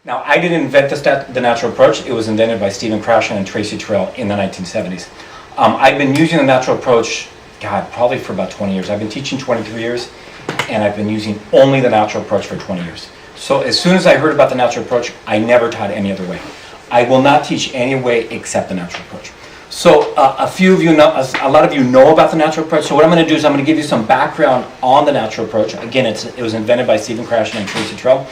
Now, I didn't invent the natural approach. It was invented by Stephen Krashen and Tracy Terrell in the 1970s. I've been using the natural approach, God, probably for about 20 years. I've been teaching 23 years, and I've been using only the natural approach for 20 years. So as soon as I heard about the natural approach, I never taught any other way. I will not teach any way except the natural approach. So a few of you know, a lot of you know about the natural approach. So what I'm going to do is I'm going to give you some background on the natural approach. Again, it was invented by Stephen Krashen and Tracy Terrell.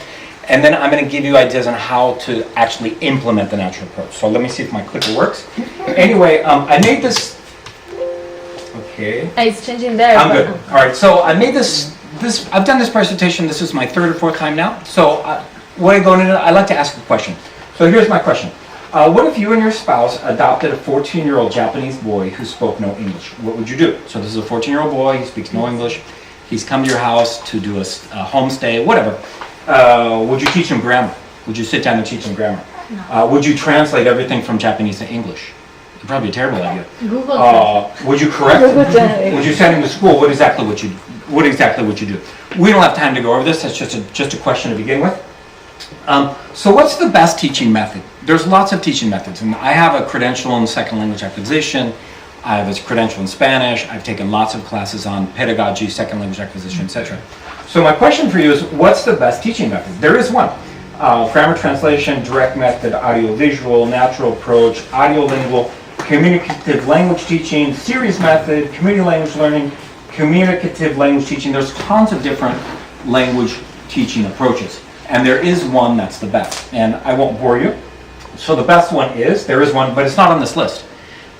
And then I'm going to give you ideas on how to actually implement the natural approach. So let me see if my clicker works. Anyway, I made this. Okay. It's changing there. I'm good. All right. So I made this. I've done this presentation. This is my third or fourth time now. So what I go into, I like to ask a question. So here's my question. What if you and your spouse adopted a 14-year-old Japanese boy who spoke no English? What would you do? So this is a 14-year-old boy. He speaks no English. He's come to your house to do a homestay, whatever. Would you teach him grammar? Would you sit down and teach him grammar? No. Would you translate everything from Japanese to English? It'd probably be a terrible idea. Google would you correct? Would you send him to school? What exactly would you do? We don't have time to go over this. That's just a question to begin with. So what's the best teaching method? There's lots of teaching methods, and I have a credential in second language acquisition. I have a credential in Spanish. I've taken lots of classes on pedagogy, second language acquisition, etc. So my question for you is, what's the best teaching method? There is one. Grammar translation, direct method, audio-visual, natural approach, audio-lingual, communicative language teaching, series method, community language learning, communicative language teaching. There's tons of different language teaching approaches. And there is one that's the best. And I won't bore you. So the best one is, there is one, but it's not on this list.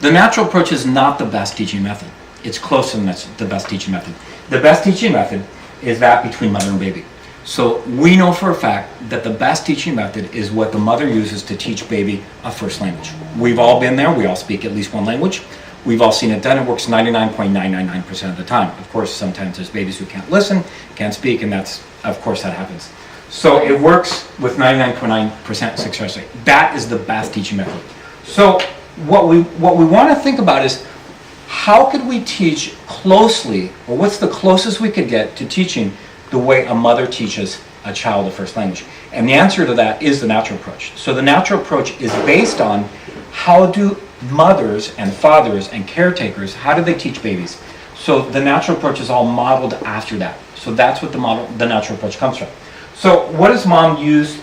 The natural approach is not the best teaching method. It's close to the best teaching method. The best teaching method is that between mother and baby. So we know for a fact that the best teaching method is what the mother uses to teach baby a first language. We've all been there. We all speak at least one language. We've all seen it done. It works 99.999% of the time. Of course, sometimes there's babies who can't listen, can't speak, and of course that happens. So it works with 99.9% success rate. That is the best teaching method. So what we want to think about is, how could we teach closely, or what's the closest we could get to teaching the way a mother teaches a child a first language? And the answer to that is the natural approach. So the natural approach is based on how do mothers and fathers and caretakers, how do they teach babies? So the natural approach is all modeled after that. So that's what the natural approach comes from. So what does mom use?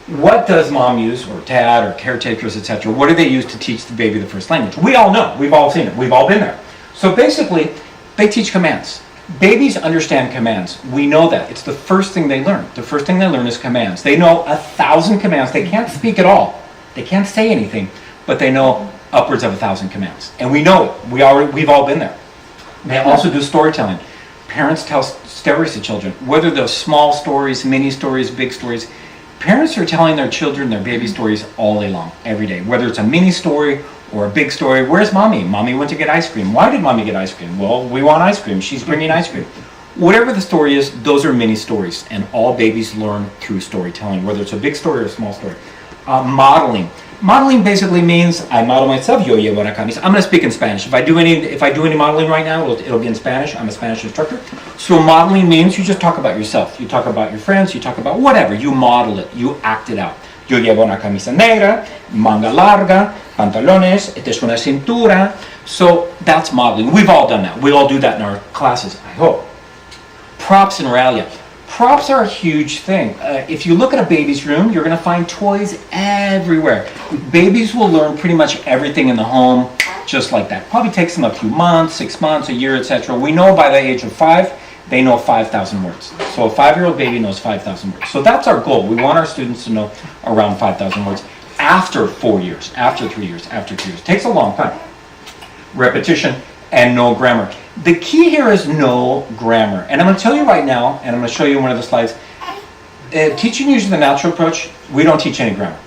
What does mom use, or dad, or caretakers, etc.? What do they use to teach the baby the first language? We all know. We've all seen it. We've all been there. So basically, they teach commands. Babies understand commands. We know that. It's the first thing they learn. The first thing they learn is commands. They know 1,000 commands. They can't speak at all. They can't say anything, but they know upwards of 1,000 commands. And we know it. We've all been there. They also do storytelling. Parents tell stories to children, whether they're small stories, mini stories, big stories. Parents are telling their children their baby stories all day long, every day, whether it's a mini story or a big story. Where's mommy? Mommy went to get ice cream. Why did mommy get ice cream? Well, we want ice cream. She's bringing ice cream. Whatever the story is, those are mini stories, and all babies learn through storytelling, whether it's a big story or a small story. Modeling. Modeling basically means I model myself. Yo llevo una camisa. I'm going to speak in Spanish. If I do any modeling right now, it'll be in Spanish. I'm a Spanish instructor. So modeling means you just talk about yourself. You talk about your friends. You talk about whatever. You model it. You act it out. Yo llevo una camisa negra, manga larga, pantalones, esta es una cintura. So that's modeling. We've all done that. We all do that in our classes, I hope. Props and realia. Props are a huge thing. If you look at a baby's room, you're going to find toys everywhere. Babies will learn pretty much everything in the home just like that. Probably takes them a few months, 6 months, a year, etc. We know by the age of 5, they know 5,000 words. So a 5-year-old baby knows 5,000 words. So that's our goal. We want our students to know around 5,000 words after 4 years, after 3 years, after 2 years. It takes a long time. Repetition and no grammar. The key here is no grammar. And I'm going to tell you right now, and I'm going to show you one of the slides. Teaching using the natural approach, we don't teach any grammar.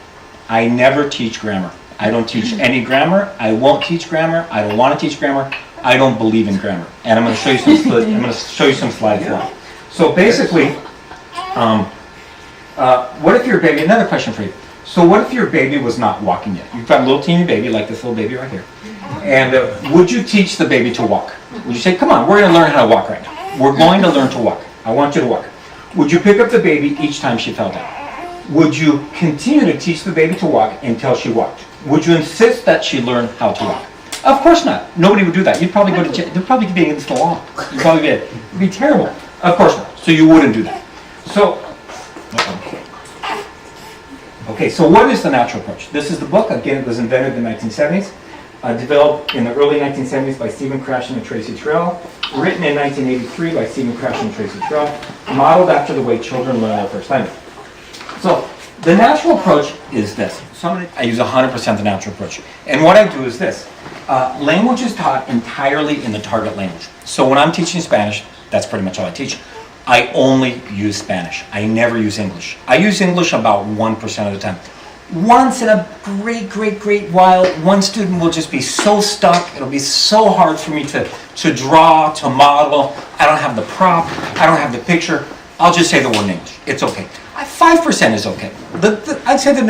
I never teach grammar. I don't teach any grammar. I won't teach grammar. I don't want to teach grammar. I don't believe in grammar. And I'm going to show you some slides now. So basically, what if your baby? Another question for you. So what if your baby was not walking yet? You've got a little teeny baby, like this little baby right here. And would you teach the baby to walk? Would you say, come on, we're going to learn how to walk right now. We're going to learn to walk. I want you to walk. Would you pick up the baby each time she fell down? Would you continue to teach the baby to walk until she walked? Would you insist that she learn how to walk? Of course not. Nobody would do that. You'd probably go to jail. They'd probably be against the law. It'd be terrible. Of course not. So you wouldn't do that. So, okay, so what is the natural approach? This is the book. Again, it was invented in the 1970s. Developed in the early 1970s by Stephen Krashen and Tracy Terrell. Written in 1983 by Stephen Krashen and Tracy Terrell. Modeled after the way children learn their first language. So, the natural approach is this. I use 100% the natural approach. And what I do is this. Language is taught entirely in the target language. So when I'm teaching Spanish, that's pretty much all I teach. I only use Spanish. I never use English. I use English about 1% of the time. Once in a great while, one student will just be so stuck, it'll be so hard for me to draw, to model. I don't have the prop, I don't have the picture. I'll just say the word in English. It's okay. 5% is okay. I'd say the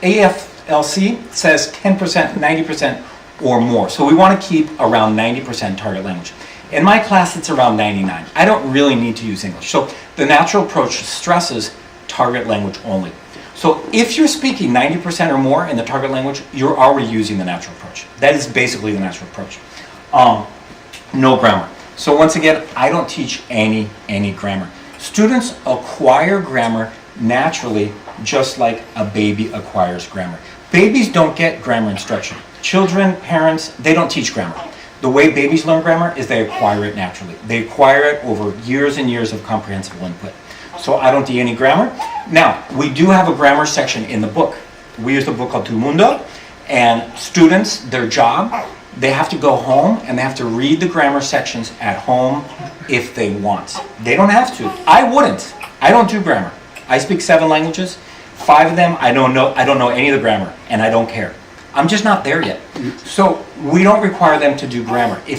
AFLC says 10%, 90% or more. So we want to keep around 90% target language. In my class, it's around 99. I don't really need to use English. So the natural approach stresses target language only. So if you're speaking 90% or more in the target language, you're already using the natural approach. That is basically the natural approach. No grammar. So once again, I don't teach any grammar. Students acquire grammar naturally, just like a baby acquires grammar. Babies don't get grammar instruction. Children, parents, they don't teach grammar. The way babies learn grammar is they acquire it naturally. They acquire it over years and years of comprehensive input. So I don't do any grammar. Now, we do have a grammar section in the book. We use a book called Tu Mundo, and students, their job, they have to go home and they have to read the grammar sections at home if they want. They don't have to. I wouldn't. I don't do grammar. I speak 7 languages. 5 of them, I don't know any of the grammar, and I don't care. I'm just not there yet. So we don't require them to do grammar. We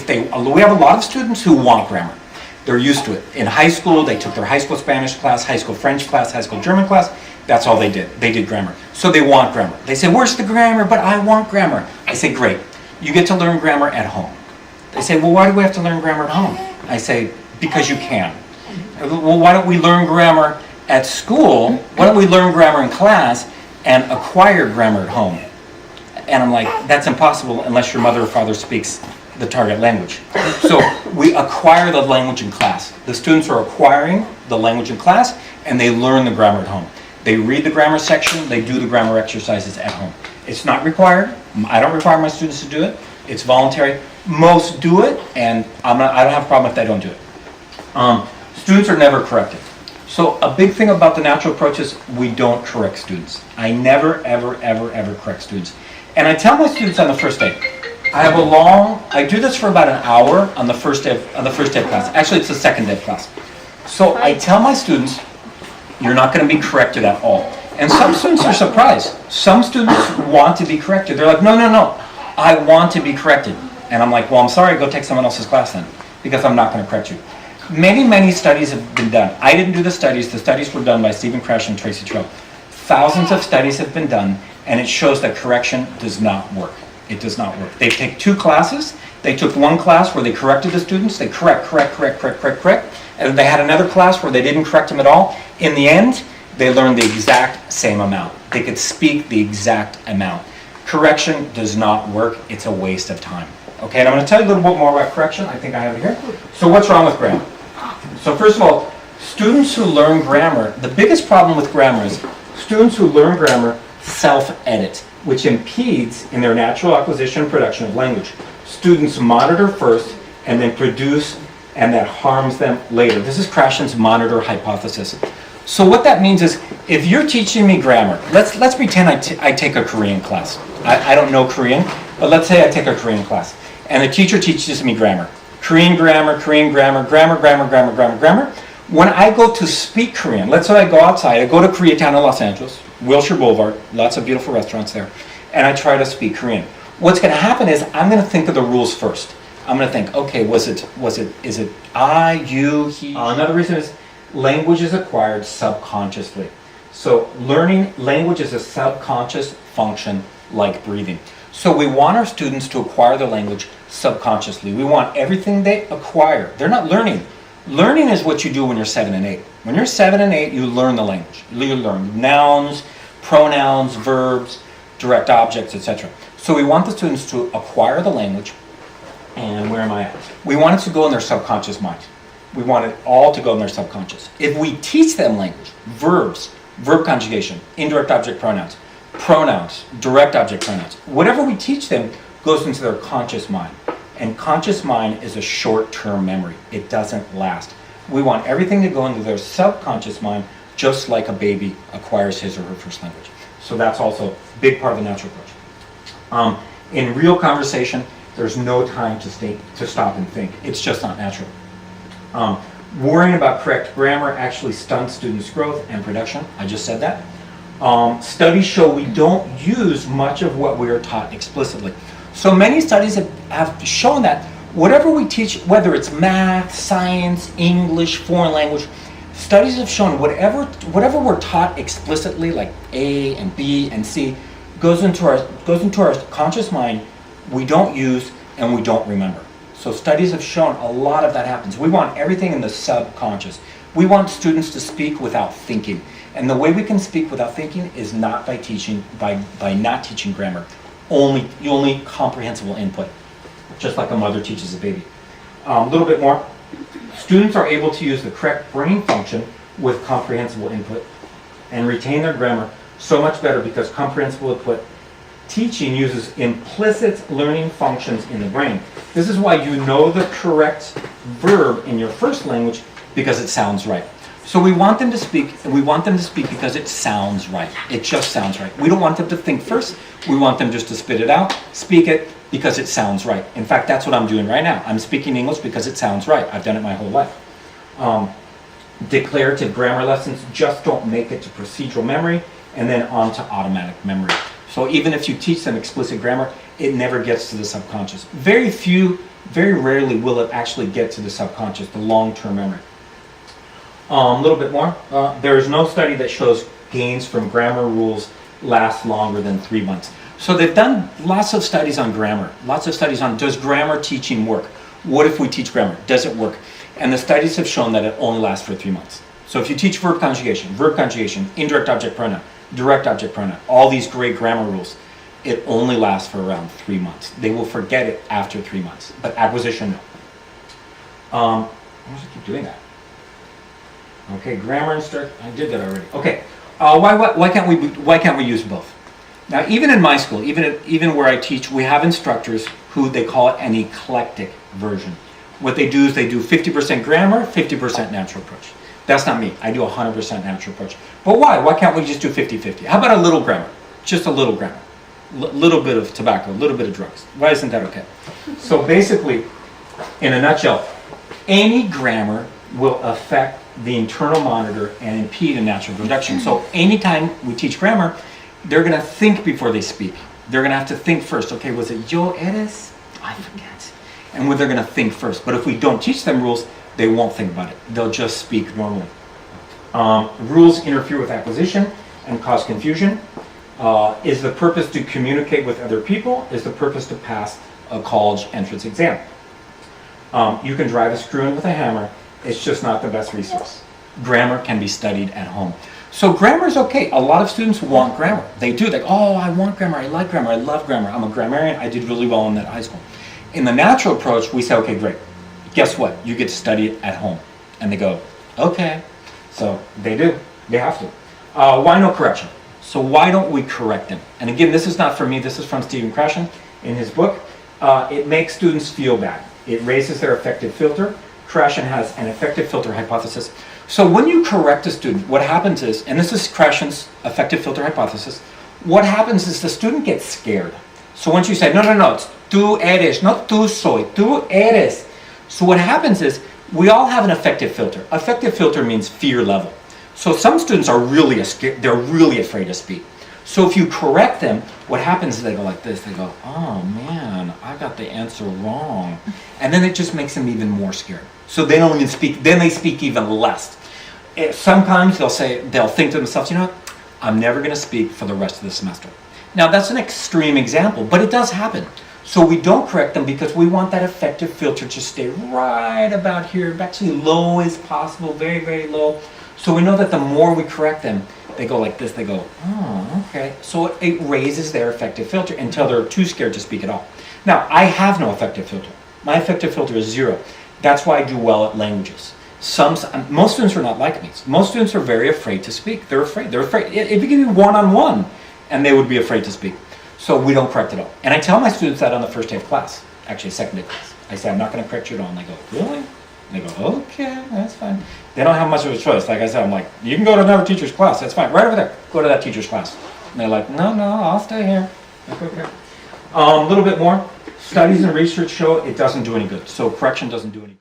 have a lot of students who want grammar. They're used to it. In high school, they took their high school Spanish class, high school French class, high school German class. That's all they did. They did grammar. So they want grammar. They say, where's the grammar? But I want grammar. I say, great. You get to learn grammar at home. They say, well, why do we have to learn grammar at home? I say, because you can. Well, why don't we learn grammar at school? Why don't we learn grammar in class and acquire grammar at home? And I'm like, that's impossible unless your mother or father speaks the target language. So we acquire the language in class. The students are acquiring the language in class, and they learn the grammar at home. They read the grammar section, they do the grammar exercises at home. It's not required. I don't require my students to do it. It's voluntary. Most do it, and I don't have a problem if they don't do it. Students are never corrected. So a big thing about the natural approach is we don't correct students. I never, ever correct students. And I tell my students on the first day, I do this for about an hour on the first day of class. Actually, it's the second day of class. So I tell my students, you're not going to be corrected at all. And some students are surprised. Some students want to be corrected. They're like, no, I want to be corrected. And I'm like, well, I'm sorry, go take someone else's class then, because I'm not going to correct you. Many studies have been done. I didn't do the studies. The studies were done by Stephen Krashen and Tracy Terrell. Thousands of studies have been done, and it shows that correction does not work. It does not work. They take 2 classes. They took one class where they corrected the students. They correct. And they had another class where they didn't correct them at all. In the end, they learned the exact same amount. They could speak the exact amount. Correction does not work. It's a waste of time. Okay, and I'm going to tell you a little bit more about correction. I think I have it here. So what's wrong with grammar? So first of all, students who learn grammar, the biggest problem with grammar is students who learn grammar self-edit, which impedes in their natural acquisition and production of language. Students monitor first and then produce, and that harms them later. This is Krashen's monitor hypothesis. So what that means is, if you're teaching me grammar, let's pretend I take a Korean class. I don't know Korean, but let's say I take a Korean class, and the teacher teaches me grammar. Korean grammar. When I go to speak Korean, let's say I go outside, I go to Koreatown in Los Angeles, Wilshire Boulevard, lots of beautiful restaurants there, and I try to speak Korean. What's going to happen is I'm going to think of the rules first. I'm going to think, okay, is it I, you, he? Another reason is language is acquired subconsciously. So learning language is a subconscious function like breathing. So we want our students to acquire the language subconsciously. We want everything they acquire. They're not learning. Learning is what you do when you're 7 and 8. When you're 7 and 8, you learn the language. You learn nouns, pronouns, verbs, direct objects, etc. So we want the students to acquire the language, and where am I at? We want it to go in their subconscious mind. We want it all to go in their subconscious. If we teach them language, verbs, verb conjugation, indirect object pronouns, pronouns, direct object pronouns, whatever we teach them goes into their conscious mind. And conscious mind is a short-term memory. It doesn't last. We want everything to go into their subconscious mind, just like a baby acquires his or her first language. So that's also a big part of the natural approach. In real conversation, there's no time to stop and think. It's just not natural. Worrying about correct grammar actually stunts students' growth and production. I just said that. Studies show we don't use much of what we are taught explicitly. So many studies have shown that whatever we teach, whether it's math, science, English, foreign language, studies have shown whatever we're taught explicitly, like A and B and C, goes into our conscious mind, we don't use and we don't remember. So studies have shown a lot of that happens. We want everything in the subconscious. We want students to speak without thinking. And the way we can speak without thinking is not by not teaching grammar. Only comprehensible input, just like a mother teaches a baby. A little bit more. Students are able to use the correct brain function with comprehensible input and retain their grammar so much better because comprehensible input teaching uses implicit learning functions in the brain. This is why you know the correct verb in your first language because it sounds right. So we want them to speak, and we want them to speak because it sounds right. It just sounds right. We don't want them to think first. We want them just to spit it out, speak it because it sounds right. In fact, that's what I'm doing right now. I'm speaking English because it sounds right. I've done it my whole life. Declarative grammar lessons just don't make it to procedural memory and then on to automatic memory. So even if you teach them explicit grammar, it never gets to the subconscious. Very rarely will it actually get to the subconscious, the long-term memory. A little bit more. There is no study that shows gains from grammar rules last longer than 3 months. So they've done lots of studies on grammar. Lots of studies on does grammar teaching work? What if we teach grammar? Does it work? And the studies have shown that it only lasts for 3 months. So if you teach verb conjugation, indirect object pronoun, direct object pronoun, all these great grammar rules, it only lasts for around 3 months. They will forget it after 3 months. But acquisition, no. Why does it keep doing that? Okay, grammar instruct. I did that already. Okay, why can't we use both? Now, even in my school, even where I teach, we have instructors who they call it an eclectic version. What they do is they do 50% grammar, 50% natural approach. That's not me. I do 100% natural approach. But why? Why can't we just do 50-50? How about a little grammar? Just a little grammar. Little bit of tobacco, a little bit of drugs. Why isn't that okay? So basically, in a nutshell, any grammar will affect the internal monitor and impede a natural production. So anytime we teach grammar, they're going to think before they speak. They're going to have to think first. Okay, was it yo eres? I forget. And they're going to think first. But if we don't teach them rules, they won't think about it. They'll just speak normally. Rules interfere with acquisition and cause confusion. Is the purpose to communicate with other people? Is the purpose to pass a college entrance exam? You can drive a screw in with a hammer. It's just not the best resource. Grammar can be studied at home. So grammar is okay. A lot of students want grammar. They do. They go, oh, I want grammar. I like grammar. I love grammar. I'm a grammarian. I did really well in that high school. In the natural approach, we say, okay, great. Guess what? You get to study it at home. And they go, okay. So they do. They have to. Why no correction? So why don't we correct them? And again, this is not from me. This is from Stephen Krashen in his book. It makes students feel bad. It raises their affective filter. Krashen has an affective filter hypothesis. So when you correct a student, what happens is, and this is Krashen's affective filter hypothesis, what happens is the student gets scared. So once you say, no, it's tú eres, not tú soy, tú eres. So what happens is, we all have an affective filter. Affective filter means fear level. So some students are they're really afraid to speak. So if you correct them, what happens is they go like this. They go, oh man, I got the answer wrong. And then it just makes them even more scared. So they don't even speak, then they speak even less. Sometimes they'll think to themselves, you know what, I'm never going to speak for the rest of the semester. Now that's an extreme example, but it does happen. So we don't correct them because we want that effective filter to stay right about here, actually low as possible, very, very low. So we know that the more we correct them, they go like this, they go, oh, okay. So it raises their effective filter until they're too scared to speak at all. Now, I have no effective filter. My effective filter is 0. That's why I do well at languages. Most students are not like me. Most students are very afraid to speak. They're afraid. If you give me one-on-one, and they would be afraid to speak. So we don't correct at all. And I tell my students that on the first day of class, actually second day of class. I say, I'm not going to correct you at all. And they go, really? And they go, okay, that's fine. They don't have much of a choice. Like I said, I'm like, you can go to another teacher's class. That's fine. Right over there. Go to that teacher's class. And they're like, no, I'll stay here. Like, okay. A little bit more. Studies and research show it doesn't do any good. So correction doesn't do any good.